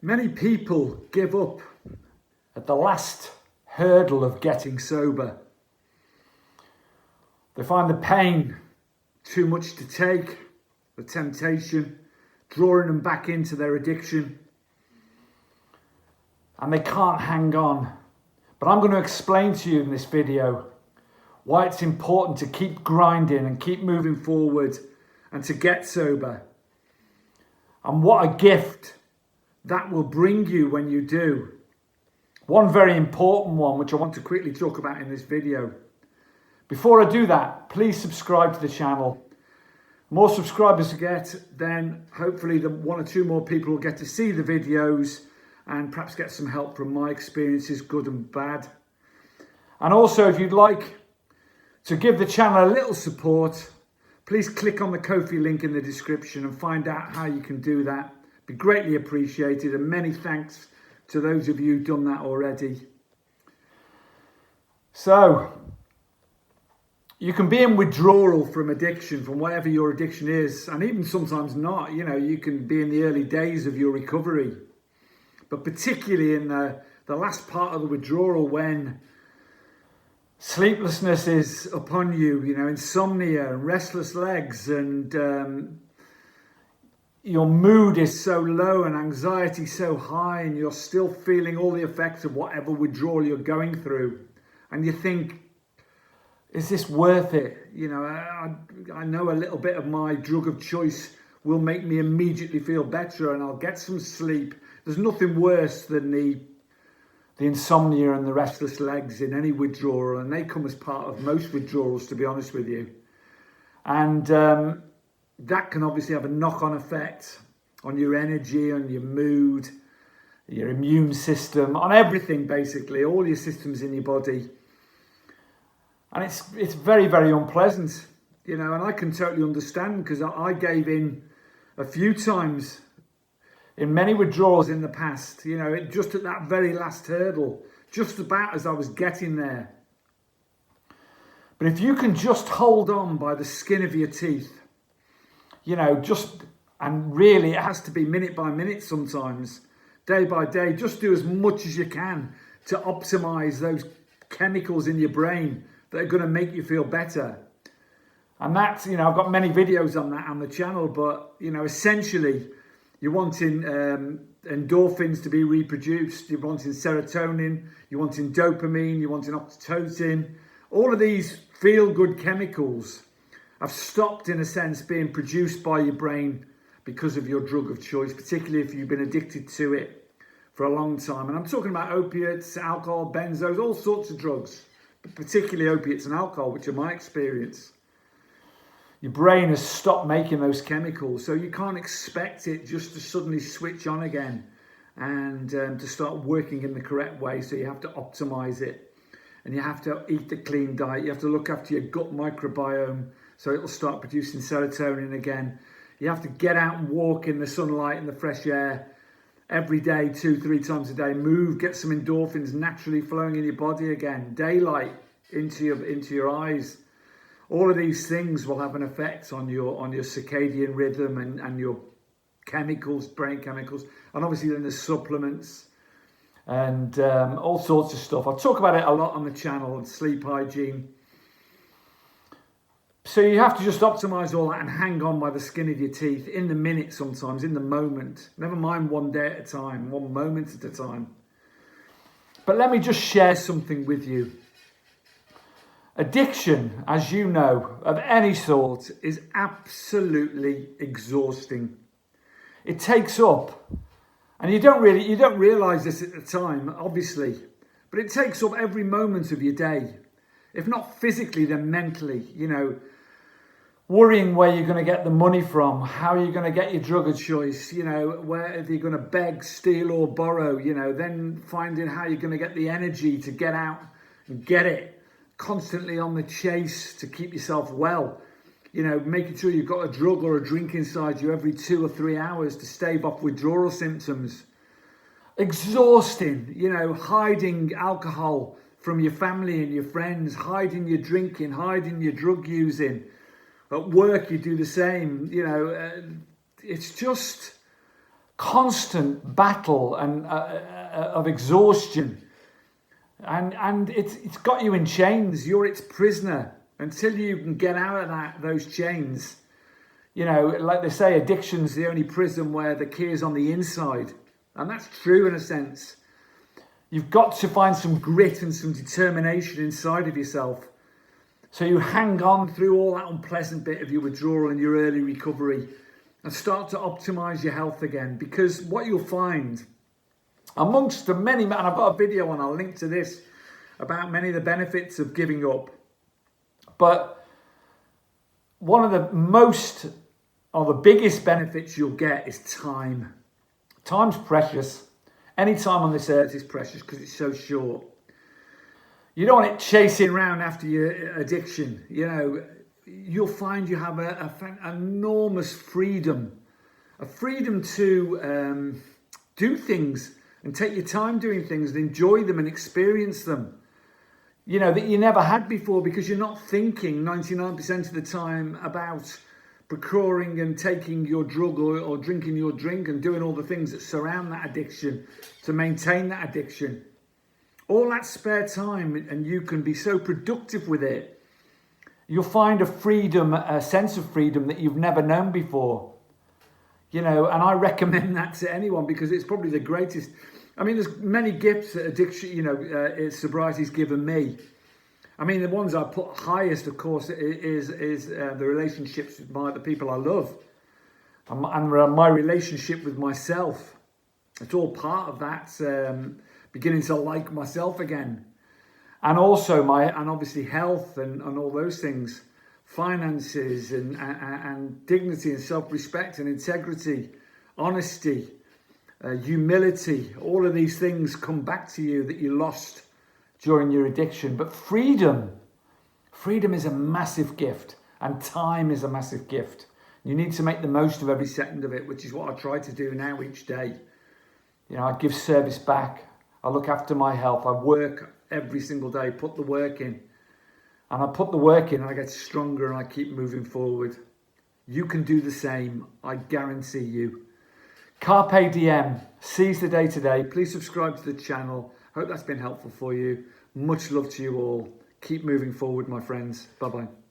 Many people give up at the last hurdle of getting sober. They find the pain too much to take, the temptation, drawing them back into their addiction, and they can't hang on. But I'm going to explain to you in this video why it's important to keep grinding and keep moving forward and to get sober, and what a gift that will bring you when you do. One very important one, which I want to quickly talk about in this video. Before I do that, please subscribe to the channel. More subscribers you get, then hopefully the one or two more people will get to see the videos and perhaps get some help from my experiences, good and bad. And also, if you'd like to give the channel a little support, please click on the Ko-fi link in the description and find out how you can do that. Be greatly appreciated, and many thanks to those of you who've done that already. So, you can be in withdrawal from addiction, from whatever your addiction is, and even sometimes not. You know, you can be in the early days of your recovery, but particularly in the last part of the withdrawal, when sleeplessness is upon you, you know, insomnia and restless legs, and your mood is so low and anxiety so high, and you're still feeling all the effects of whatever withdrawal you're going through, and you think, is this worth it? You know, I know a little bit of my drug of choice will make me immediately feel better and I'll get some sleep. There's nothing worse than the insomnia and the restless legs in any withdrawal, and they come as part of most withdrawals, to be honest with you. And that can obviously have a knock-on effect on your energy, on your mood, your immune system, on everything basically, all your systems in your body. And it's very, very unpleasant, you know, and I can totally understand, because I gave in a few times in many withdrawals in the past, you know, just at that very last hurdle, just about as I was getting there. But if you can just hold on by the skin of your teeth, you know, and really it has to be minute by minute sometimes, day by day, just do as much as you can to optimize those chemicals in your brain that are going to make you feel better. And that's, you know, I've got many videos on that on the channel, but, you know, essentially you're wanting endorphins to be reproduced, you're wanting serotonin, you're wanting dopamine, you're wanting oxytocin. All of these feel-good chemicals have stopped, in a sense, being produced by your brain because of your drug of choice, particularly if you've been addicted to it for a long time. And I'm talking about opiates, alcohol, benzos, all sorts of drugs, but particularly opiates and alcohol, which are my experience. Your brain has stopped making those chemicals, so you can't expect it just to suddenly switch on again and to start working in the correct way. So you have to optimize it, and you have to eat the clean diet. You have to look after your gut microbiome so it'll start producing serotonin again. You have to get out and walk in the sunlight and the fresh air every day, 2-3 times a day. Move, get some endorphins naturally flowing in your body again. Daylight into your eyes. All of these things will have an effect on your circadian rhythm and your chemicals, brain chemicals, and obviously then there's supplements and all sorts of stuff. I talk about it a lot on the channel, and sleep hygiene. So you have to just optimize all that and hang on by the skin of your teeth, in the minute sometimes, in the moment. Never mind one day at a time, one moment at a time. But let me just share something with you. Addiction, as you know, of any sort, is absolutely exhausting. It takes up, and you don't realize this at the time, obviously, but it takes up every moment of your day. If not physically, then mentally, you know, worrying where you're going to get the money from, how you're going to get your drug of choice, you know, where you're going to beg, steal or borrow, you know, then finding how you're going to get the energy to get out and get it, constantly on the chase to keep yourself well, you know, making sure you've got a drug or a drink inside you every 2 or 3 hours to stave off withdrawal symptoms. Exhausting, you know, hiding alcohol from your family and your friends, hiding your drinking, hiding your drug using. At work, you do the same, you know, it's just constant battle and of exhaustion. And it's got you in chains. You're its prisoner until you can get out of those chains. You know, like they say, addiction's the only prison where the key is on the inside. And that's true in a sense. You've got to find some grit and some determination inside of yourself. So you hang on through all that unpleasant bit of your withdrawal and your early recovery and start to optimize your health again. Because what you'll find, amongst the many, and I've got a video and I'll link to this, about many of the benefits of giving up. But one of the most, or the biggest benefits you'll get is time. Time's precious. Any time on this earth is precious because it's so short. You don't want it chasing around after your addiction. You know, you'll find you have an enormous freedom. A freedom to do things and take your time doing things and enjoy them and experience them. You know, that you never had before because you're not thinking 99% of the time about procuring and taking your drug or drinking your drink and doing all the things that surround that addiction to maintain that addiction. All that spare time, and you can be so productive with it. You'll find a freedom, a sense of freedom that you've never known before. You know, and I recommend that to anyone because it's probably the greatest. I mean, there's many gifts that addiction, sobriety's given me. I mean, the ones I put highest, of course, is the relationships with the people I love, and my relationship with myself. It's all part of that beginning to like myself again, and also and obviously health and all those things, finances and dignity and self-respect and integrity, honesty, humility. All of these things come back to you that you lost during your addiction. But freedom is a massive gift, and time is a massive gift. You need to make the most of every second of it, which is what I try to do now each day. You know, I give service back. I look after my health. I work every single day, put the work in. And I put the work in and I get stronger and I keep moving forward. You can do the same, I guarantee you. Carpe diem, seize the day today. Please subscribe to the channel. Hope that's been helpful for you. Much love to you all. Keep moving forward, my friends. Bye-bye.